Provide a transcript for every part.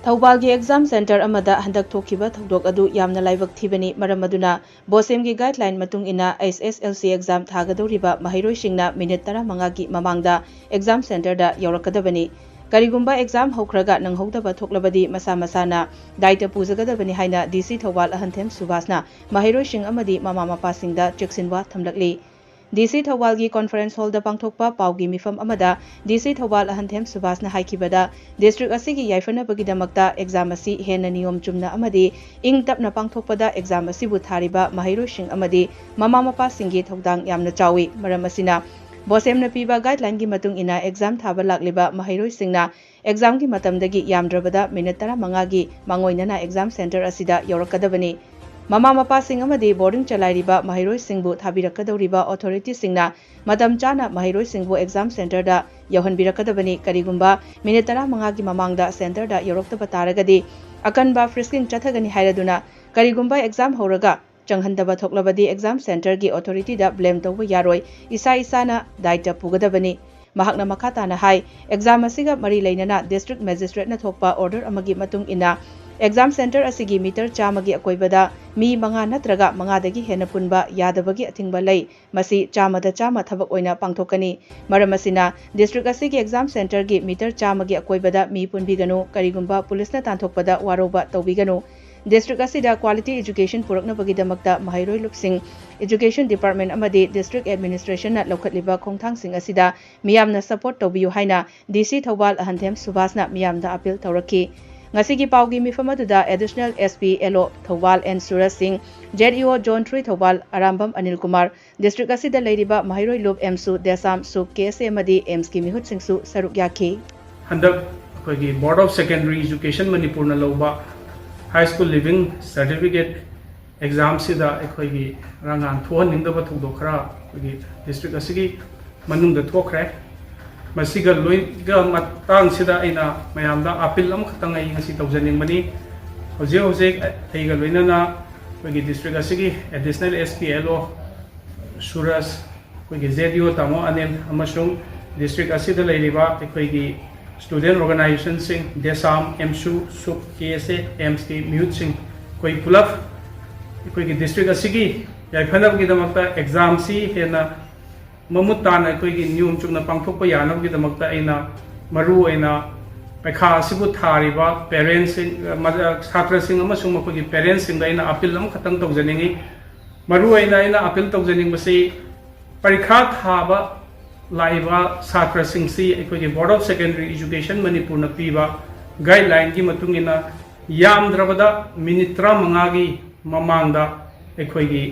थौबालगी exam centre अमदा हंदक थोखिबा थौदोक अदु यामना लाइबक थीबनी मरम अदुना बोसेमगी guideline मतुंग इना HSLC एग्जाम थागदौरिबा महिरोइसिंगना मिनिट 15 की ममांगदा एग्जाम सेंटर दा यौरकदबनी करिगुंबा एग्जाम हौखरगा नंगहौदबा थोक्लबदी मसा मसाना दायित्व पुजगदबनी हाइना DC थौबाल अहंथेम सुभाषना महिरोइसिंग अमदी ममा मपासिंगदा चेक्सिनवा थमलकली DC थौबालगी कॉन्फ्रेंस हॉल दा पांगथोकपा पाउगी मिफम अमदा DC थौबाल अहंथेम सुभाषना हाइखिबदा डिस्ट्रिक्ट असिगी याइफनबगीदमक्ता एग्जाम असि हेन्ना नियम चुमना अमदी इंग तपना पांगथोकपदा एग्जाम असिबु थारिबा महिरोइसिंग अमदी ममा मपासिंगी थौदांग यामना चावी मरम असिना बोसेमना पीबा गाइडलाइन की मतुंग इना एग्जाम थाबा लाक्लिबा महिरोइसिंगना एग्जाम की मतमदगी यामद्रबदा मिनिट 15 की मांगोइनना एग्जाम सेंटर असिदा यौरकदबनी ममा मपासिंग अमदी बोर्डिंग चलाइरिबा महिरोइसिंगबु थाबिरकदौरिबा अथॉरिटीसिंगना मतम चाना महिरोइसिंगबु एग्जाम सेंटर दा यौहनबिरकदबनी करिगुंबा मिनिट 15 की ममांगदा सेंटर दा यौरक्तबा तारगदी अकनबा फ्रिस्किंग चथगनी हाइरदुना करिगुंबा एग्जाम हौरगा चंगहनदबा थोक्लबदी एग्जाम सेंटर की अथॉरिटी दा ब्लेम तौबा यारोय इसा इसाना दायित्व पुगदबनी महकना मखाताना हाई एग्जाम असिगा मरी लेनना डिस्ट्रिक्ट मजिस्ट्रेट ना थोकपा ऑर्डर अमगी मतुंग इना एग्जाम सेंटर असिगी मीटर चामगी अकोइबदा मी मंगा नत्रगा मंगादगी हेन्ना पुनबा यादबगी अथिंगबा लई मसी चामदा चामा थबक ओइना पांगथोकनी मरम असिना डिस्ट्रिक्ट असिगी एग्जाम सेंटर की मीटर चामगी अकोइबदा मी पुनबिगनु करिगुंबा पुलिसना तांथोकपदा वारोबा तौबिगनु डिस्ट्रिक्ट असिदा क्वालिटी एजुकेशन पुरकनबगीदमक्ता महिरोइ लुपसिंग एजुकेशन डिपार्टमेंट अमदी डिस्ट्रिक्ट एडमिनिस्ट्रेशन ना लौखतलिबा खोंथांगसिंग असिदा मियामना सपोर्ट तौबियु हाइना DC थौबाल अहंथेम सुभाषना मियामदा अपील तौरखी ngasi paugi mifam aduda additional SP Elo Thawal and Suraj Singh JDO John 3 Thawal Arambam Anil Kumar district asida leiriba Mahiroi Loop Emsu Desam Su KSA Madi Ems ki mihut singsu saruk yakhi handak kogi Board of Secondary Education Manipur na loba high school living certificate exam sida kogi rangang thoan ningdaba thokdo khara kogi district asigi manung da thokre मसीगा लोइगा मतंग सिदा इना मयामदा अपील अम खतंग आई ngasi तौजनिंग मनी होजे होजे आइगा लोइनना कोगी डिस्ट्रिक्ट असिगी एडिशनल SPLO सूरज कोगी JDO तामो अनिल अमसुंग डिस्ट्रिक्ट असिदा लेरिबा कोगी स्टूडेंट ऑर्गेनाइजेशन सिंग देसाम एमसु सुक KSA एम्स की म्यूट सिंग कोई पुलफ कोगी डिस्ट्रिक्ट असिगी याइफनब की दमकता एग्जाम सी हेना ममुताना कोई नियम चुना पांगथोक यानबगीदमक्ता अइना मरु अइना पैखा असिबु थारिबा पेरेंट्स छात्रसिंग अमसुंग मखोगी पेरेंट्स सिंग अइना अपील अम खतंग तौजनिंगी मरु अइना अपील तौजनिंगबसि परीक्षा थाबा लाइबा छात्रसिंग सी अखोगी board of secondary education Manipur न पीबा गाइडलाइन की मतुंगिना यामद्रबदा मिनिट 15 की ममांगदा अखोगी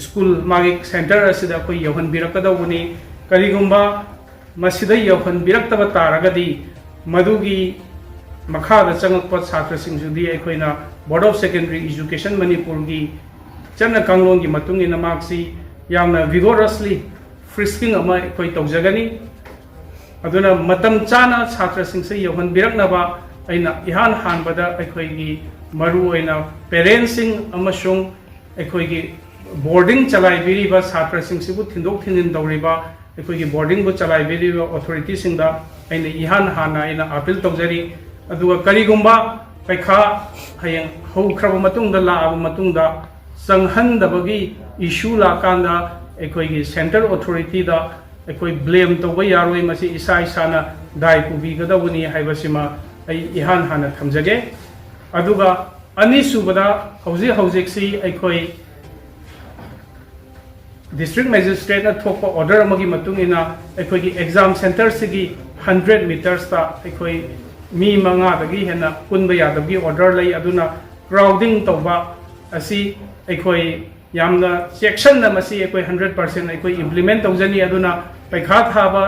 स्कूल मागी सेंटर असिदा कोई यौहन बिरकदौबनी करिगुंबा मसिदा यौहन बिरक्तब तारगदी मदुगी मखादा चंगप छात्रसिंगजुदी अखोइना board of secondary education Manipur की चन्ना कांगलों की मतुंगिना मार्क्सी यामना विगोरसली फ्रिस्किंग अमा अखोइ तौजगनी अदुना मतम चाना छात्रसिंगसे यौहन बिरकनबा अइना इहान हानबदा अखोइगी मरु अइना पेरेंट्सिंग अमसुंग अखोइगी बोर्डिंग चलाइबिरिबा छात्रसिंगसिबु थिंदोक थिंजिन तौरिबा अखोइगी बोर्डिंग बु चलाइबिरिबा अथॉरिटी सिंगदा अइना इहान हाना अइना अपील तौजरी अदुगा करिगुंबा पैखा हयंग हौख्रबा मतुंगदा लाअबा मतुंगदा संहनदबगी इशू लाकांदा अखोइगी सेंटर अथॉरिटी दा अखोइ ब्लेम तौबा यारोय मसि इसा इसाना दाय पुबिगदबनी हाइबसिमा अइ इहान हाना थमजगे अदुगा अनिसुबदा हौजे हौजेक्सी अखोइ डिस्ट्रिक्ट मजिस्ट्रेट ना थोप ऑर्डर अमगी मतुंगिना अखोगी एग्जाम सेंटर सिगी 100 मीटर्स ता अखोई मी मंगा दगी हेना पुनबा यादबगी ऑर्डर लई अदुना क्राउडिंग तौबा असि अखोई यामना सेक्शन ना मसी अखोई 100% अखोई इंप्लीमेंट तौजनी अदुना पैखा थाबा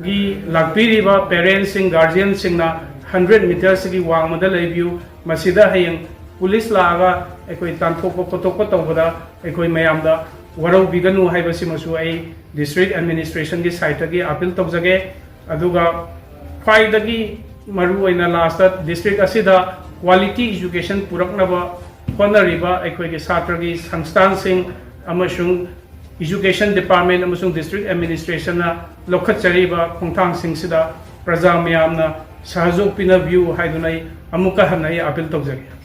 गी लाक्पिरिबा पेरेंट्स सिंग गार्जियन सिंग ना 100 मीटर्स सिगी वांगमदा लेबियु मसीदा हयंग पुलिस लागा अखोई तांथोप फोटोप तौबदा अखोई मयामदा वरौ बिगनु हाइबसिमसु आई डिस्ट्रिक्ट एडमिनिस्ट्रेशन की साइट की अपील तौजगे अदुगा ख्वाइदगी मरु ओइना लास्ट डिस्ट्रिक्ट असिदा क्वालिटी एजुकेशन पुरकनबा होनरिबा अखोइगे छात्र की संस्थान सिंग अमसुंग एजुकेशन डिपार्टमेंट अमसुंग डिस्ट्रिक्ट एडमिनिस्ट्रेशन ना लौखतचरीबा खोंथांग सिंग सिदा प्रजा मयामना सहयोग पिनबियु हाइदुना अमुका हन्ना अपील तौजगे।